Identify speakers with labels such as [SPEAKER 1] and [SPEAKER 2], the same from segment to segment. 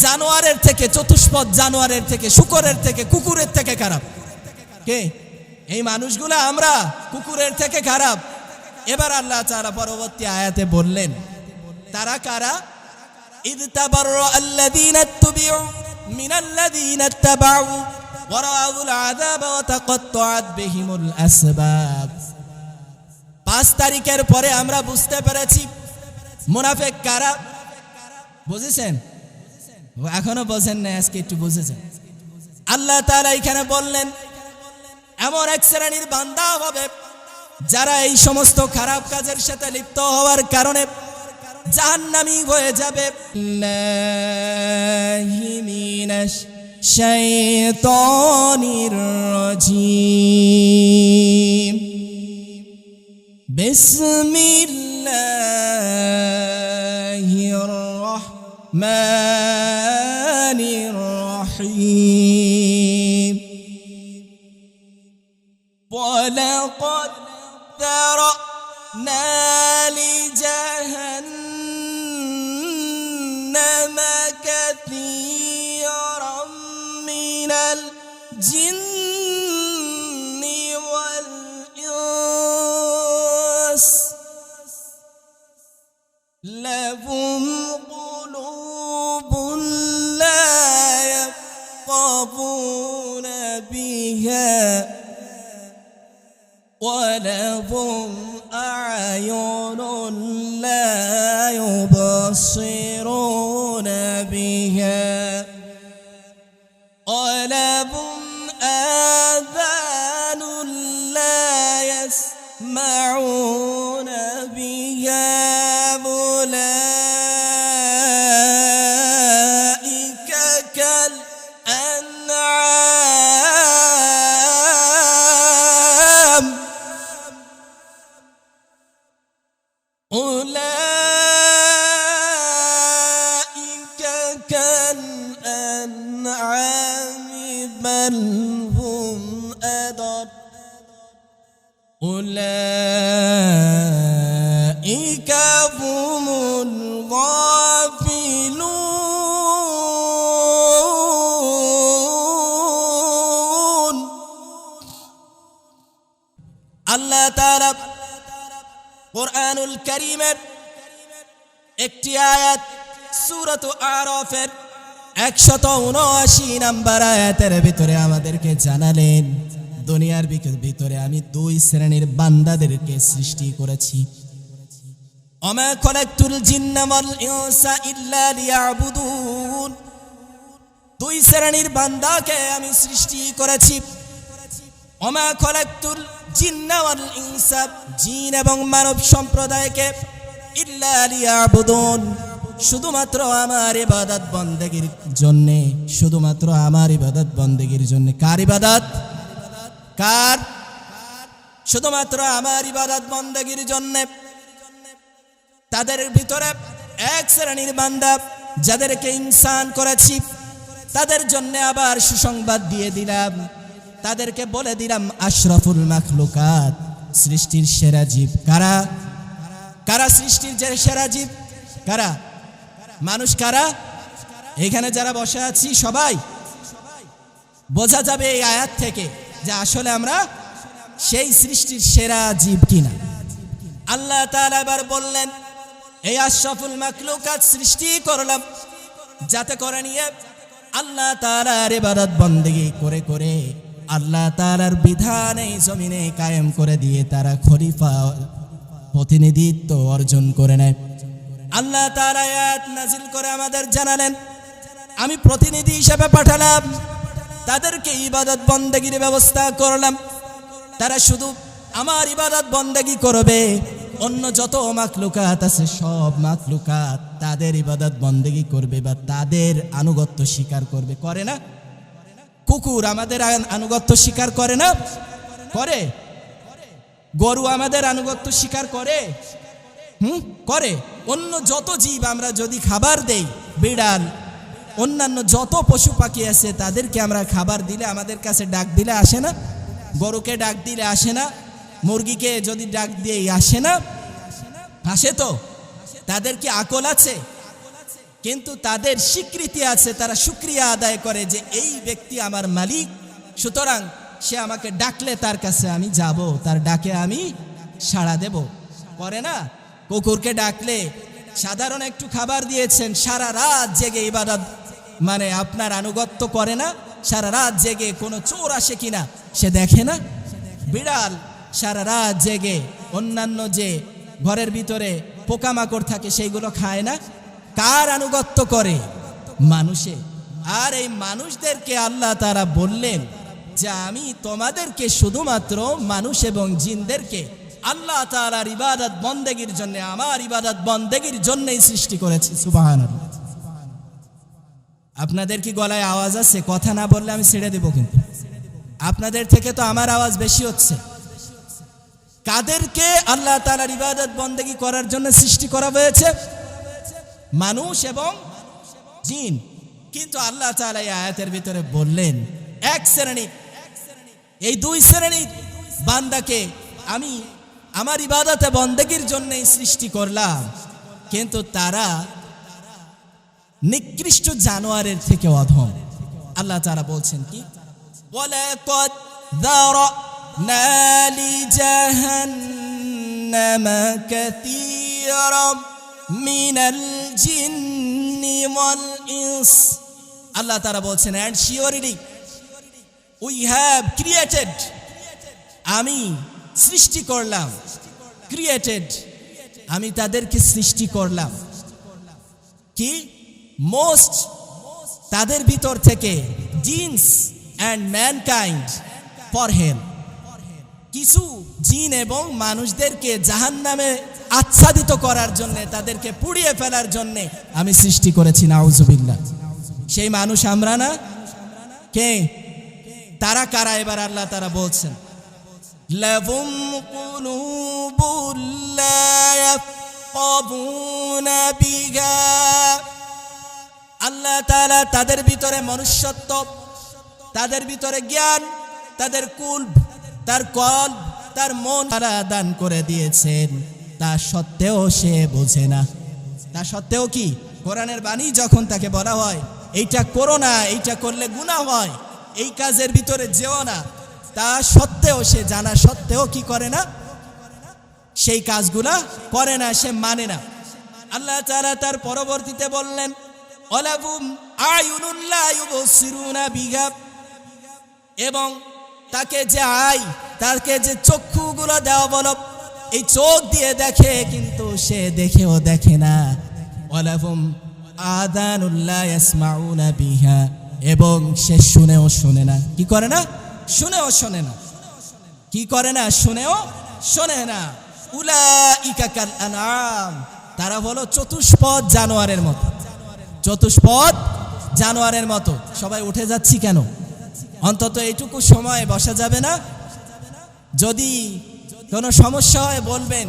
[SPEAKER 1] জানোয়ারের থেকে, চতুষ্পদ জানোয়ারের থেকে, শূকরের থেকে, কুকুরের থেকে খারাপ কে? এই মানুষগুলো আমরা কুকুরের থেকে খারাপ। এবার আল্লাহ তাআলা পরবর্তী আয়াতে বললেন তারা কারা? ইয তাবাররা আল্লাযীনা ইত্তাবিউ মিনাল্লাযীনা ইত্তাবাউ ওয়া রাআউল আযাব ওয়া তাকাত্তাআত বিহিমুল আসবাব। 5 তারিখের পরে আমরা বুঝতে পেরেছি মুনাফিক কারা। বুঝেছেন? এখনো বোঝেন না, আজকে একটু বুঝেছেন। আল্লাহ তাআলা এখানে বললেন এমন এক শ্রেণীর বান্দা হবে যারা এই সমস্ত খারাপ কাজের সাথে লিপ্ত হওয়ার কারণে জাহান্নামী হয়ে যাবে। বিল্লাহি মিনাশ শাইতানির রাজীম। বিসমিল্লাহির রাহমানির রাহিম। ওয়ালাকাদ ذرأنا لجهنم كثيرا من الجن والإنس لهم قلوب لا يفقهون بها ولهم أعين لا يبصرون بها ولهم آذان لا يسمعون بها أولئك كالأنعام أولئك كالأنعام بل هم أضل أولئك هم الغافلون আল্লাহ তাআলা কুরআনুল কারীমের একটি আয়াত সূরাত আরাফের 179 নম্বর আয়াতের ভিতরে আমাদেরকে জানালেন দুনিয়ার ভিতরে আমি 2 শ্রেণীর বান্দাদেরকে সৃষ্টি করেছি। ওমা খালাকতুল জিন্না ওয়াল ইনসা ইল্লা লিয়াবুদুন। 2 শ্রেণীর বান্দাকে আমি সৃষ্টি করেছি। ওমা খালাকতুল জিন্না ওয়াল ইনসা, জিন এবং মানব সম্প্রদায়কে ইল্লা লিয়াবুদুন, শুধুমাত্র আমার ইবাদত বন্দেগীর জন্য, শুধুমাত্র আমার ইবাদত বন্দেগীর জন্য। কার ইবাদত? কার? শুধুমাত্র আমার ইবাদত বন্দেগীর জন্য। তাদের ভিতরে এক শ্রেণীর বান্দা যাদেরকে ইনসান করেছি, তাদের জন্য আবার সুসংবাদ দিয়ে দিলাম, তাদেরকে বলে দিলাম আশরাফুল মাখলুকাত, সৃষ্টির সেরা জীব। কারা? কারা সৃষ্টির যে সেরা জীব? কারা? মানুষ। কারা? এখানে যারা বসে আছি সবাই বোঝা যাবে এই আয়াত থেকে যে আসলে আমরা সেই সৃষ্টির সেরা জীব কিনা। আল্লাহ তাআলা এবার বললেন এই আশরাফুল মাখলুকাত সৃষ্টি করলাম যাতে করে নিয়ে আল্লাহ তাআলার ইবাদত বন্দেগী করে করে আল্লাহ তাআলার বিধান এই জমিনে কায়েম করে দিয়ে তারা খলিফা প্রতিনিধিত্ব অর্জন করে নেয়। আল্লাহ তাআলা আয়াত নাজিল করে আমাদের জানালেন আমি প্রতিনিধি হিসেবে পাঠালাম, তাদেরকে ইবাদত বন্দেগীর ব্যবস্থা করলাম। তারা শুধু আমার ইবাদত বন্দেগী করবে, অন্য যত মাখলুকাত আছে সব মাখলুকাত তাদের ইবাদত বন্দেগী করবে বা তাদের আনুগত্য স্বীকার করবে। করে না? কুকুর আমাদের আনুগত্য স্বীকার করে না? করে। গরু আমাদের আনুগত্য স্বীকার করে? করে। অন্য যত জীব আমরা যদি খাবার দেই, বিড়াল, অন্যান্য যত পশু পাখি আছে তাদেরকে আমরা খাবার দিলে আমাদের কাছে ডাক দিলে আসে না? গরুকে ডাক দিলে আসে না? মুরগিকে যদি ডাক দিয়ে আসে না? আসে তো। তাদের কি আকল আছে? কিন্তু তাদের স্বীকৃতি আছে, তারা শুকরিয়া আদায় করে যে এই ব্যক্তি আমার মালিক, সুতরাং সে আমাকে ডাকলে তার কাছে আমি যাব, তার ডাকে আমি সাড়া দেব। করে না? কুকুরকে ডাকলে সাধারণ একটু খাবার দিয়েছেন, সারা রাত জেগে ইবাদত মানে আপনার আনুগত্য করে না? সারা রাত জেগে কোনো চোর আসে কিনা সে দেখে না? বিড়াল সারা রাত জেগে অন্যান্য যে ঘরের ভিতরে পোকামাকড় থাকে সেইগুলো খায় না? কার আনুগত্য করে? মানুষে। আর এই মানুষদেরকে আল্লাহ তাআলা বললেন যে আমি তোমাদেরকে শুধুমাত্র মানুষ এবং জিনদেরকে আল্লাহ তাআলার ইবাদত বন্দেগীর জন্য, আমার ইবাদত বন্দেগীর জন্যই সৃষ্টি করেছি। সুবহানাল্লাহ। আপনাদের কি গলায় আওয়াজ আছে? কথা না বললে আমি ছেড়ে দেব কিন্তু। আপনাদের থেকে তো আমার আওয়াজ বেশি হচ্ছে। কাদেরকে আল্লাহ তাআলার ইবাদত বন্দেগী করার জন্য সৃষ্টি করা হয়েছে? মানুষ এবং জিন। কিন্তু আল্লাহ তাআলা এই আয়াতের ভিতরে বললেন এক শ্রেণী, এই দুই শ্রেণীর বান্দাকে আমি আমার ইবাদতে বন্দেগীর জন্যই সৃষ্টি করলাম, কিন্তু তারা নিকৃষ্ট জানোয়ারের থেকে অধম। আল্লাহ তাআলা বলছেন কি? ওয়ালাকাদ যারানা লিজাহান্নামা কাসীরাম মিনাল জিন্নি ওয়াল ইনস। আল্লাহ তাআলা বলছেন and surely we have created, আমি সৃষ্টি করলাম, ক্রিয়েটেড আমি তাদেরকে সৃষ্টি করলাম কি? মোস্ট তাদের ভিতর থেকে জিনস অ্যান্ড ম্যানকাইন্ড ফর হেল, কিছু জিন এবং মানুষদেরকে জাহান্নামে আচ্ছাদিত করার জন্য, তাদেরকে পুড়িয়ে ফেলার জন্য আমি সৃষ্টি করেছি। নাউজুবিল্লাহ। সেই মানুষ আমরা না? কে তারা? কারা? এবার আল্লাহ তাআলা বলছেন লাহুম কুলুবুন লা ইয়াফকাহুনা বিহা। আল্লাহ তাআলা তাদের ভিতরে মনুষ্যত্ব, তাদের ভিতরে জ্ঞান, তাদের কুলব, তার কলব, তার মন তারা দান করে দিয়েছেন, তা সত্ত্বেও সে বোঝে না। তা সত্ত্বেও কি? কোরআনের বাণী যখন তাকে বলা হয় এইটা করো না, এইটা করলে গুনাহ হয়, এই কাজের ভিতরে যেও না, তা সত্ত্বেও সে জানা সত্ত্বেও কি করে না? সেই কাজগুলা করে না, সে মানে না। আল্লাহ তাআলা তার পরবর্তীতে বললেন ওয়ালাহুম আয়ুনুন লা ইউবসিরুনা বিহা, এবং তাকে যে তাকে যে চক্ষুগুলো দেওয়া বলো, এই চোখ দিয়ে দেখে কিন্তু সে দেখেও দেখে না। ওয়ালাহুম আযানুন লা ইয়াসমাউনা বিহা, এবং সে শুনেও শোনে না। কি করে না? শুনেও শোনে না। কি করে না? শুনেও শোনে না। উলাইকা কাল আনআম, তারা হলো চতুষ্পদ জানোয়ারের মতো। চতুষ্পদ জানোয়ারের মতো। সবাই উঠে যাচ্ছি কেন? অন্তত এইটুকু সময় বসা যাবে না? যদি কোনো সমস্যা হয় বলবেন,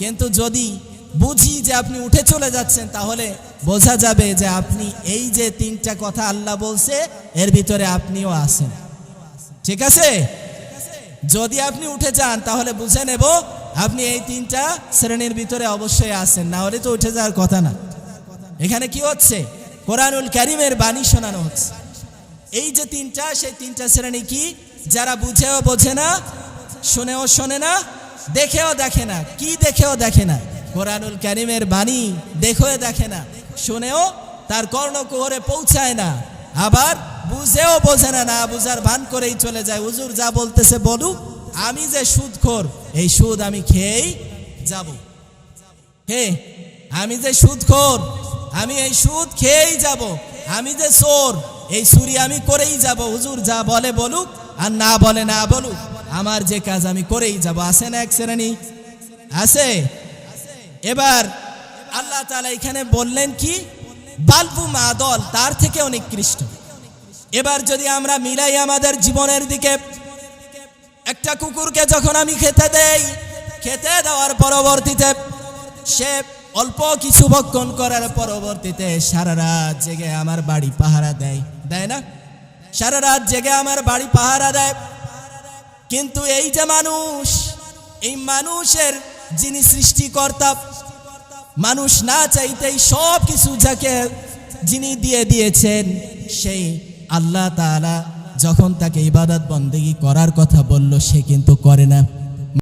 [SPEAKER 1] কিন্তু যদি বুঝি যে আপনি উঠে চলে যাচ্ছেন তাহলে বোঝা যাবে যে আপনি এই যে তিনটা কথা আল্লাহ বলছে এর ভিতরে আপনিও আছেন। ঠিক আছে? যদি আপনি উঠে যান তাহলে বুঝে নেব আপনি এই তিনটা শ্রেণীর ভিতরে অবশ্যই আছেন, না হলে তো উঠে যাওয়ার কথা না। এখানে কি হচ্ছে? কোরআনুল কারীমের বাণী শোনানো হচ্ছে। এই যে তিনটা, সেই তিনটা শ্রেণী কি? যারা বুঝেও বোঝে না, শুনেও শোনে না, দেখেও দেখে না। কি দেখেও দেখে না? কোরআনুল কারীমের বাণী দেখেও দেখে না, শুনেও তার কর্ণকুহরে পৌঁছায় না, আবার বুঝেও বোঝে না, না বুঝার ভান করেই চলে যায়। হুজুর যা বলতেছে বলুক, আমি যে সুদখোর, এই সুদ আমি খেয়েই যাব। হে, আমি যে সুদখোর, আমি এই সুদ খেয়েই যাব। আমি যে চোর, এই চুরি আমি করেই যাব। হুজুর যা বলে বলুক, আর না বলে না বলুক, আমার যে কাজ আমি করেই যাব। আছে না এক শ্রেণী? আছে। এবার আল্লাহ তাআলা এখানে বললেন কি? বালবু মাদল, তার থেকে অনেক নিকৃষ্ট। এবার যদি আমরা মিলাই আমাদের জীবনের দিকে, একটা কুকুরকে যখন আমি খেতে দেই, খেতে দেওয়ার পরবর্তীতে সে অল্প কিছু ভক্ষণ করার পরবর্তীতে সারা রাত জেগে আমার বাড়ি পাহারা দেয়, দেয় না? সারা রাত জেগে আমার বাড়ি পাহারা দেয়। কিন্তু এই যে মানুষ, এই মানুষের যিনি সৃষ্টিকর্তা, মানুষ না চাইতেই সব কিছু যাকে যিনি দিয়ে দিয়েছেন সেই আল্লাহ তাআলা যখন তাকে ইবাদত বন্দেগী করার কথা বলল সে কিন্তু করে না।